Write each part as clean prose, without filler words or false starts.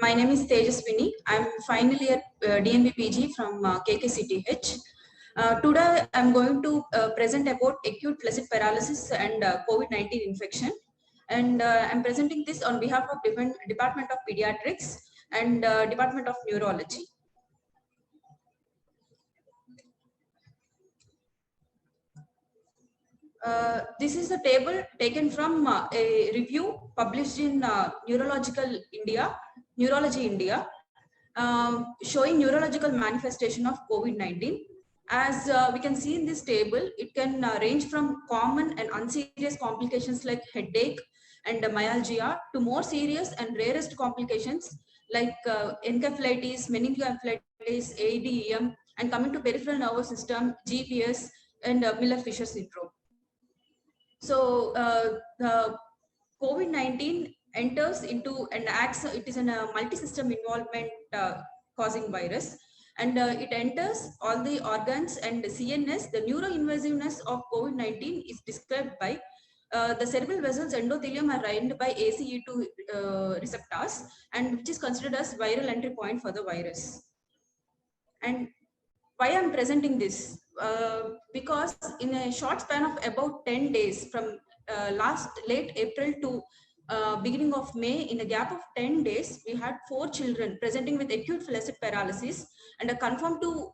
My name is Tejaswini. I'm final year DMB PG from KKCTH. Today, I'm going to present about acute flaccid paralysis and COVID-19 infection. And I'm presenting this on behalf of Department of Pediatrics and Department of Neurology. This is a table taken from a review published in Neurology India, showing neurological manifestation of COVID-19. As we can see in this table, it can range from common and unserious complications like headache and myalgia to more serious and rarest complications like encephalitis, meningoencephalitis, ADEM, and coming to peripheral nervous system, GBS, and Miller-Fisher syndrome. So the COVID-19 enters into and acts, it is a multi-system involvement causing virus, and it enters all the organs and the CNS. The neuroinvasiveness of COVID-19 is described by the cerebral vessels endothelium are lined by ACE2 receptors, and which is considered as viral entry point for the virus. And why I'm presenting this? Because in a short span of about 10 days from late April to beginning of May, in a gap of 10 days, we had 4 children presenting with acute flaccid paralysis and are confirmed to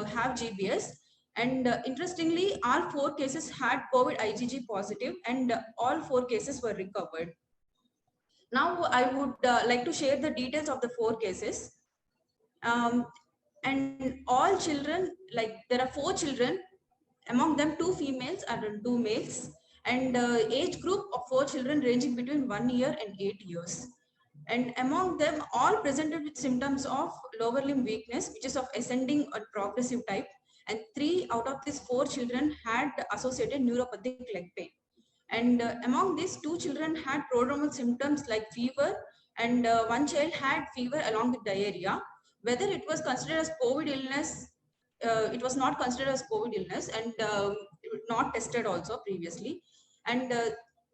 have GBS. And interestingly, all 4 cases had COVID IgG positive, and all 4 cases were recovered. Now I would like to share the details of the 4 cases. And all children, like there are 4 children, among them 2 females and 2 males, and age group of 4 children ranging between 1 year and 8 years. And among them, all presented with symptoms of lower limb weakness, which is of ascending or progressive type, and 3 out of these 4 children had associated neuropathic leg pain. And among these, 2 children had prodromal symptoms like fever, and 1 child had fever along with diarrhea. Whether it was considered as COVID illness, it was not considered as COVID illness, and not tested also previously. And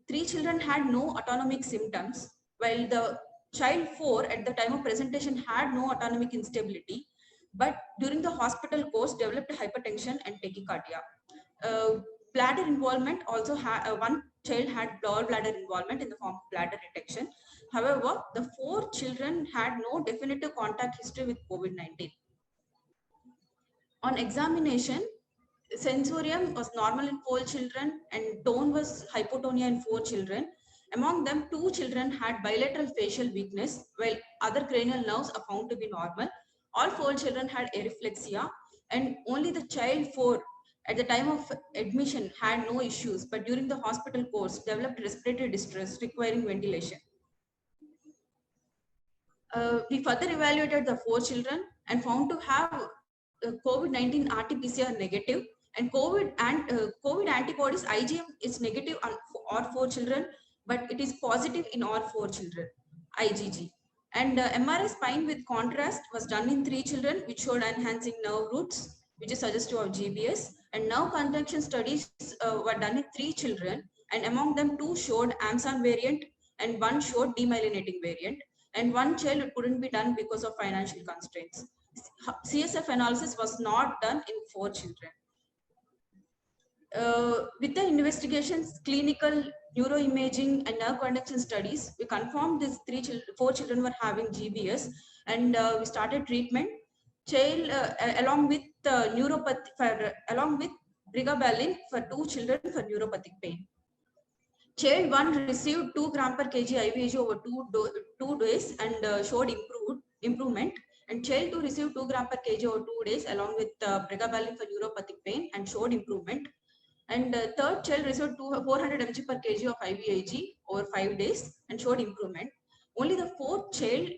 3 children had no autonomic symptoms, while the child 4 at the time of presentation had no autonomic instability, but during the hospital course developed hypertension and tachycardia. Bladder involvement also had, one child had gallbladder involvement in the form of bladder retention. However, the 4 children had no definitive contact history with COVID-19. On examination, sensorium was normal in 4 children and tone was hypotonia in 4 children. Among them, 2 children had bilateral facial weakness, while other cranial nerves are found to be normal. All 4 children had areflexia, and only the child 4 at the time of admission had no issues, but during the hospital course developed respiratory distress requiring ventilation. We further evaluated the 4 children and found to have COVID-19 RT-PCR negative, and COVID antibodies IgM is negative on all 4 children, but it is positive in all 4 children, IgG. And MRI spine with contrast was done in 3 children, which showed enhancing nerve roots, which is suggestive of GBS. And nerve conduction studies were done in 3 children, and among them 2 showed AMSAN variant and 1 showed demyelinating variant, and 1 child couldn't be done because of financial constraints. CSF analysis was not done in 4 children. With the investigations, clinical, neuroimaging, and nerve conduction studies, we confirmed these 4 children were having GBS, and we started treatment. Child along with neuropathy, along with pregabalin for 2 children for neuropathic pain. Child 1 received 2 gram per kg IVIG over 2 days and showed improvement. And child 2 received 2 gram per kg over 2 days along with pregabalin for neuropathic pain and showed improvement. And third child received 400 mg per kg of IVIG over 5 days and showed improvement. Only the 4th child,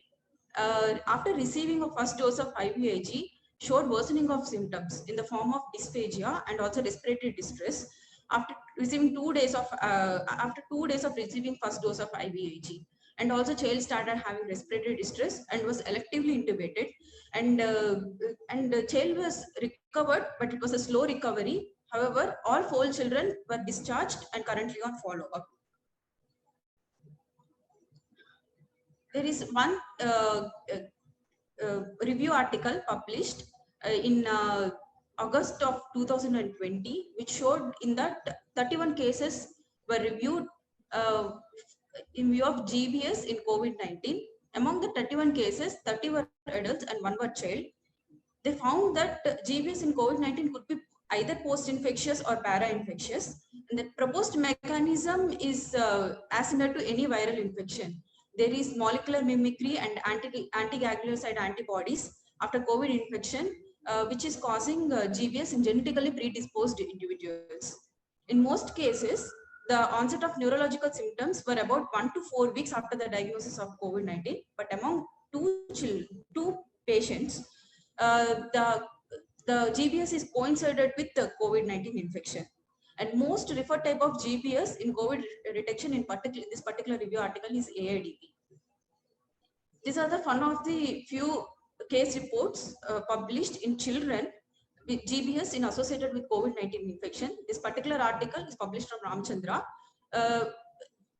after receiving a first dose of IVIG, showed worsening of symptoms in the form of dysphagia and also respiratory distress after receiving 2 days of receiving first dose of IVIG. And also child started having respiratory distress and was electively intubated, and the child was recovered, but it was a slow recovery. However, all 4 children were discharged and currently on follow-up. there is one review article published in August of 2020, which showed in that 31 cases were reviewed in view of GBS in COVID-19. Among the 31 cases, 30 were adults and 1 were child. They found that GBS in COVID-19 could be either post-infectious or para-infectious. And the proposed mechanism is as similar to any viral infection. There is molecular mimicry and anti-ganglioside antibodies after COVID infection, which is causing GBS in genetically predisposed individuals. In most cases, the onset of neurological symptoms were about 1 to 4 weeks after the diagnosis of COVID-19, but among two patients, the GBS is coincided with the COVID-19 infection. And most referred type of GBS in COVID detection in this particular review article is AIDP. These are one of the few case reports published in children with GBS associated with COVID-19 infection. This particular article is published from Ramchandra.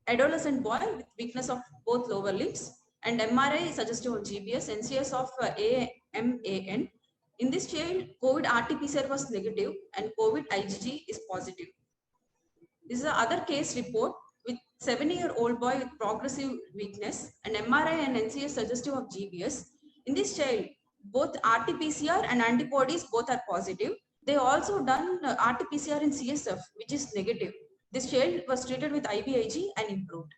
Adolescent boy with weakness of both lower limbs, and MRI suggestive of GBS, NCS of AMAN. In this child, COVID RT-PCR was negative and COVID IgG is positive. This is the other case report with 7-year-old boy with progressive weakness and MRI and NCS suggestive of GBS. In this child, both RT-PCR and antibodies both are positive. They also done RT-PCR in CSF, which is negative. This child was treated with IVIG and improved.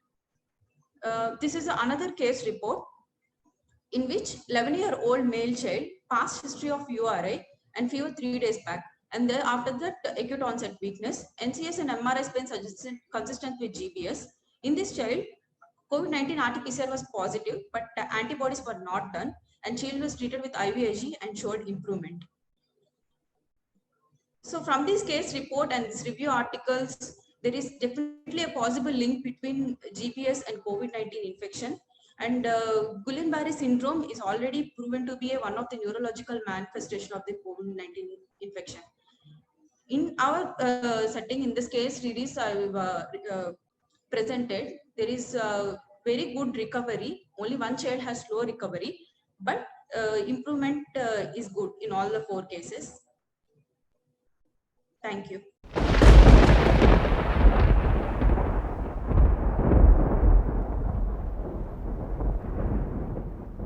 This is another case report in which 11-year-old male child past history of URI and fever 3 days back. And then after that, acute onset weakness, NCS and MRI spin suggested consistent with GBS. In this child, COVID-19 RT-PCR was positive, but antibodies were not done, and child was treated with IVIG and showed improvement. So from this case report and this review articles, there is definitely a possible link between GBS and COVID-19 infection. And Guillain-Barré syndrome is already proven to be one of the neurological manifestation of the COVID-19 infection. In our setting, in this case release I've presented, there is very good recovery. Only one child has slow recovery, but improvement is good in all the 4 cases. Thank you.